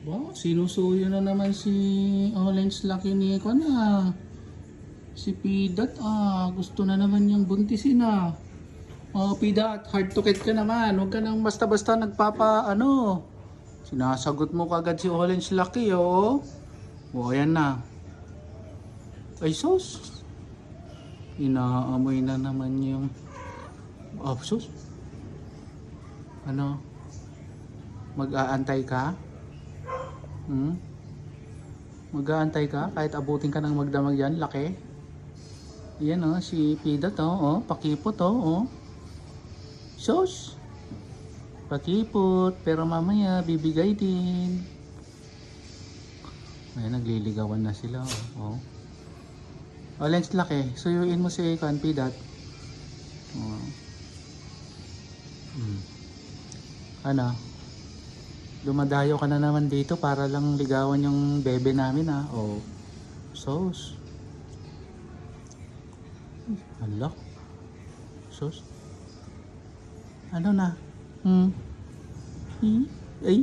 Wow, sinusuyo na naman si Orange Lucky ni ko na. Si Pidat gusto na naman yung buntisin Oh, Pidat, hard to get ka naman. Huwag ka nang basta-basta Sinasagot mo kagad si Orange Lucky, oh. O, ayan na. Ay, sus. Inaamoy na naman yung... Oh, sus. Ano? Mag-aantay ka? Mag-aantay ka kahit abutin ka ng magdamag yan, laki. Yan si Pidat pakipot Sus. Pakipot, pero mamaya bibigay din. Ayan, nagliligawan na sila Lens laki, suyuin mo si Pidat. Ano? Dumadayo ka na naman dito para lang ligawan yung bebe namin Sus. Hala. Sus. Ano na? Ay.